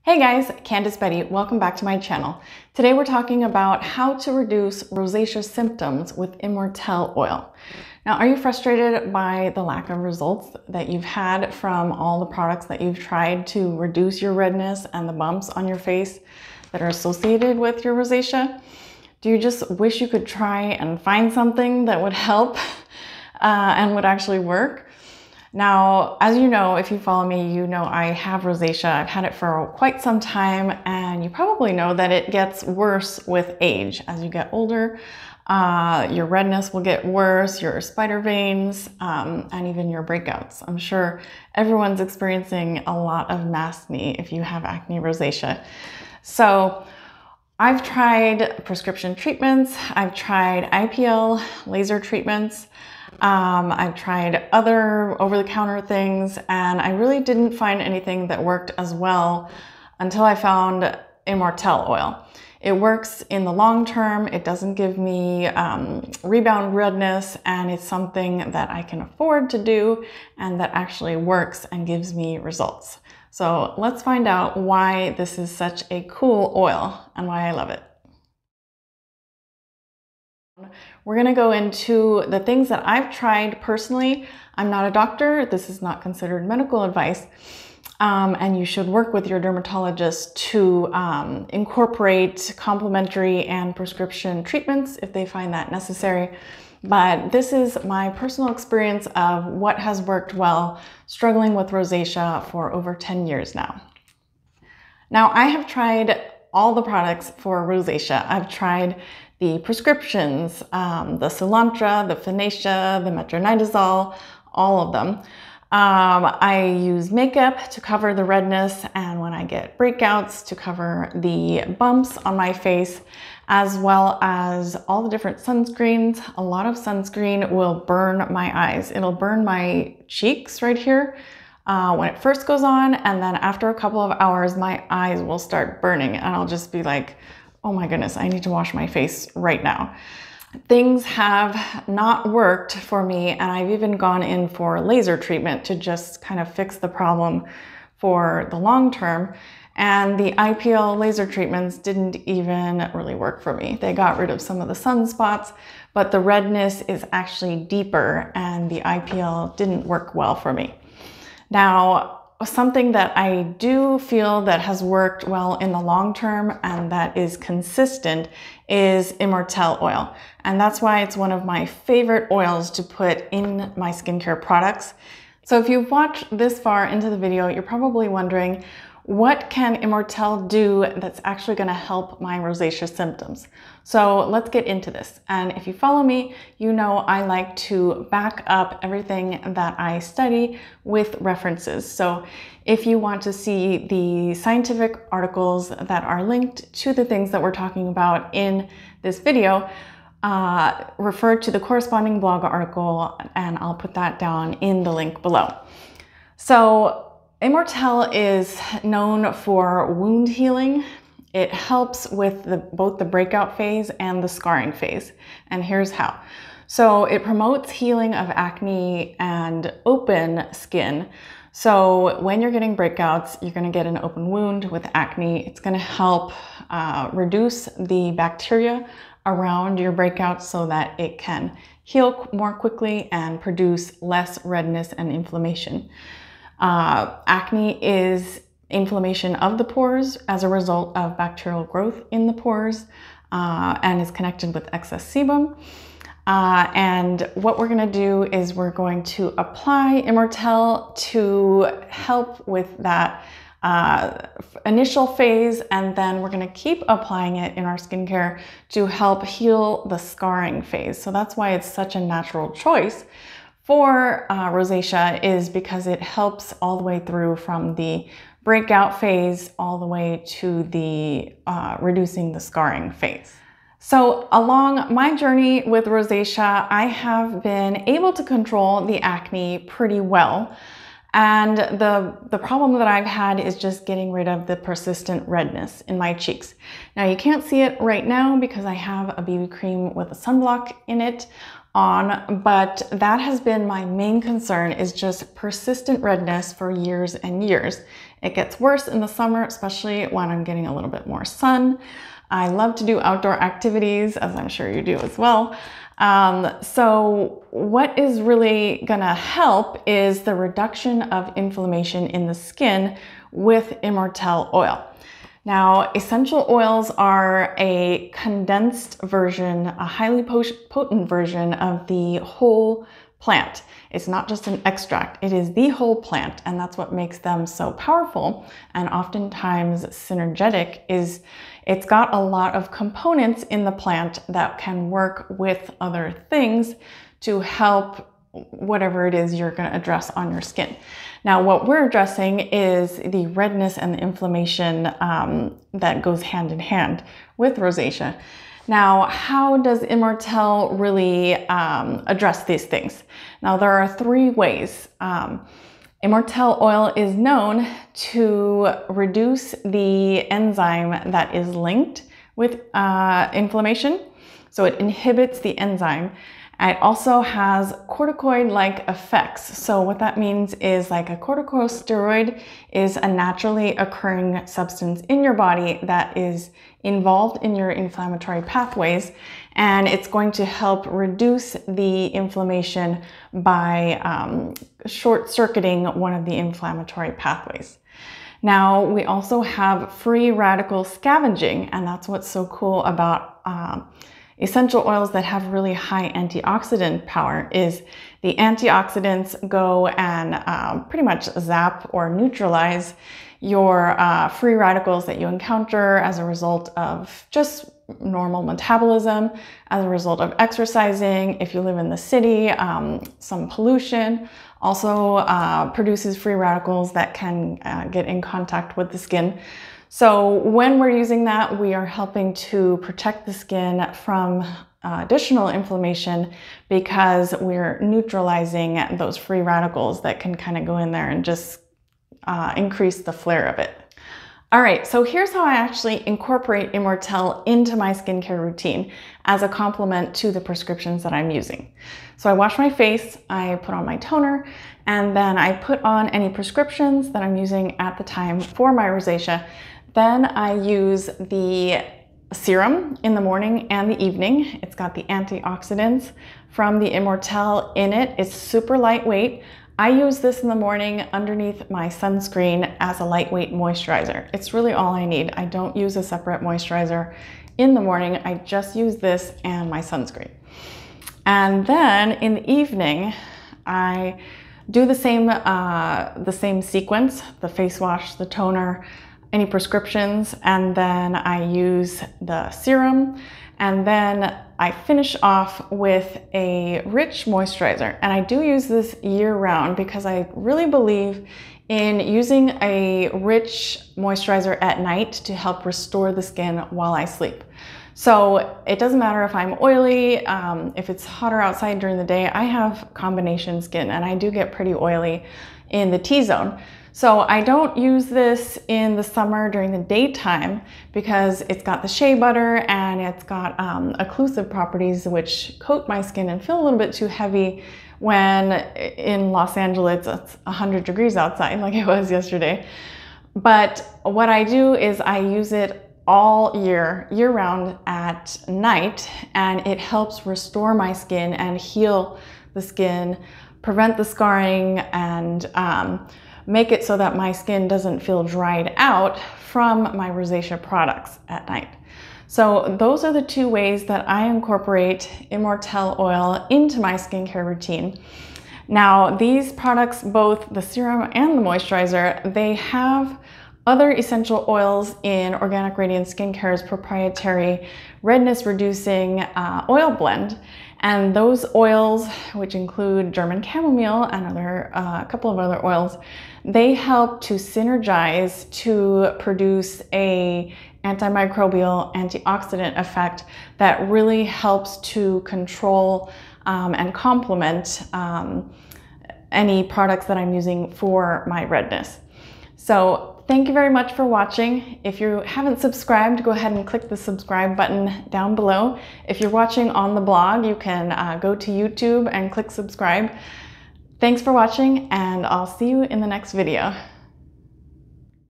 Hey guys, Candice Betty, welcome back to my channel. Today we're talking about how to reduce rosacea symptoms with Immortelle Oil. Now, are you frustrated by the lack of results that you've had from all the products that you've tried to reduce your redness and the bumps on your face that are associated with your rosacea? Do you just wish you could try and find something that would help and would actually work? Now, as you know, if you follow me, you know I have rosacea. I've had it for quite some time, and you probably know that it gets worse with age. As you get older, your redness will get worse, your spider veins, and even your breakouts. I'm sure everyone's experiencing a lot of acne if you have acne rosacea. So I've tried prescription treatments, I've tried IPL laser treatments, I've tried other over-the-counter things, and I really didn't find anything that worked as well until I found Immortelle Oil. It works in the long term, it doesn't give me rebound redness, and it's something that I can afford to do and that actually works and gives me results. So let's find out why this is such a cool oil and why I love it. We're going to go into the things that I've tried personally. I'm not a doctor. This is not considered medical advice. And you should work with your dermatologist to incorporate complementary and prescription treatments if they find that necessary. But this is my personal experience of what has worked well struggling with rosacea for over 10 years now. Now, I have tried all the products for rosacea. I've tried the prescriptions, the Cilantro, the Finacea, the metronidazole, all of them. I use makeup to cover the redness, and when I get breakouts to cover the bumps on my face, as well as all the different sunscreens. A lot of sunscreen will burn my eyes. It'll burn my cheeks right here when it first goes on, and then after a couple of hours, my eyes will start burning, and I'll just be like, oh my goodness, I need to wash my face right now. Things have not worked for me, and I've even gone in for laser treatment to just kind of fix the problem for the long term. And the IPL laser treatments didn't even really work for me. They got rid of some of the sunspots, but the redness is actually deeper, and the IPL didn't work well for me. Now, something that I do feel that has worked well in the long term and that is consistent is Immortelle Oil. And that's why it's one of my favorite oils to put in my skincare products. So if you've watched this far into the video, you're probably wondering, what can Immortelle do that's actually going to help my rosacea symptoms? So let's get into this. And if you follow me, you know I like to back up everything that I study with references. So if you want to see the scientific articles that are linked to the things that we're talking about in this video, refer to the corresponding blog article, and I'll put that down in the link below. So Immortelle is known for wound healing. It helps with both the breakout phase and the scarring phase. And here's how. So it promotes healing of acne and open skin. So when you're getting breakouts, you're going to get an open wound with acne. It's going to help reduce the bacteria around your breakouts so that it can heal more quickly and produce less redness and inflammation. Acne is inflammation of the pores as a result of bacterial growth in the pores and is connected with excess sebum. And what we're going to do is we're going to apply Immortelle to help with that initial phase, and then we're going to keep applying it in our skincare to help heal the scarring phase. So that's why it's such a natural choice for rosacea, is because it helps all the way through from the breakout phase all the way to the reducing the scarring phase. So along my journey with rosacea, I have been able to control the acne pretty well. And the problem that I've had is just getting rid of the persistent redness in my cheeks. Now you can't see it right now because I have a BB cream with a sunblock in it on, but that has been my main concern, is just persistent redness for years and years. It gets worse in the summer, especially when I'm getting a little bit more sun. I love to do outdoor activities, as I'm sure you do as well. So what is really gonna help is the reduction of inflammation in the skin with Immortelle Oil. Now, essential oils are a condensed version, a highly potent version of the whole plant. It's not just an extract, it is the whole plant, and that's what makes them so powerful and oftentimes synergetic. Is it's got a lot of components in the plant that can work with other things to help whatever it is you're going to address on your skin. Now, what we're addressing is the redness and the inflammation that goes hand in hand with rosacea. Now, how does Immortelle really address these things? Now, there are three ways. Immortelle oil is known to reduce the enzyme that is linked with inflammation. So it inhibits the enzyme. It also has corticoid-like effects. So what that means is, like, a corticosteroid is a naturally occurring substance in your body that is involved in your inflammatory pathways, and it's going to help reduce the inflammation by short-circuiting one of the inflammatory pathways. Now, we also have free radical scavenging, and that's what's so cool about essential oils that have really high antioxidant power. Is the antioxidants go and pretty much zap or neutralize your free radicals that you encounter as a result of just normal metabolism, as a result of exercising. If you live in the city, some pollution also produces free radicals that can get in contact with the skin. So when we're using that, we are helping to protect the skin from additional inflammation, because we're neutralizing those free radicals that can kind of go in there and just increase the flare of it. All right, so here's how I actually incorporate Immortelle into my skincare routine as a complement to the prescriptions that I'm using. So I wash my face, I put on my toner, and then I put on any prescriptions that I'm using at the time for my rosacea. Then I use the serum in the morning and the evening. It's got the antioxidants from the Immortelle in it. It's super lightweight. I use this in the morning underneath my sunscreen as a lightweight moisturizer. It's really all I need. I don't use a separate moisturizer in the morning. I just use this and my sunscreen. And then in the evening, I do the same sequence: the face wash, the toner, any prescriptions, and then I use the serum, and then I finish off with a rich moisturizer. And I do use this year round because I really believe in using a rich moisturizer at night to help restore the skin while I sleep. So it doesn't matter if I'm oily, if it's hotter outside during the day. I have combination skin and I do get pretty oily in the T-zone. So I don't use this in the summer during the daytime because it's got the shea butter and it's got occlusive properties which coat my skin and feel a little bit too heavy when in Los Angeles it's 100 degrees outside like it was yesterday. But what I do is I use it all year round at night, and it helps restore my skin and heal the skin, prevent the scarring, and make it so that my skin doesn't feel dried out from my rosacea products at night. So those are the two ways that I incorporate Immortelle oil into my skincare routine. Now, these products, both the serum and the moisturizer, they have other essential oils in Organic Radiance Skincare's proprietary redness reducing oil blend. And those oils, which include German chamomile and a couple of other oils, they help to synergize to produce a antimicrobial antioxidant effect that really helps to control and complement any products that I'm using for my redness. So thank you very much for watching. If you haven't subscribed, go ahead and click the subscribe button down below. If you're watching on the blog, you can go to YouTube and click subscribe. Thanks for watching, and I'll see you in the next video.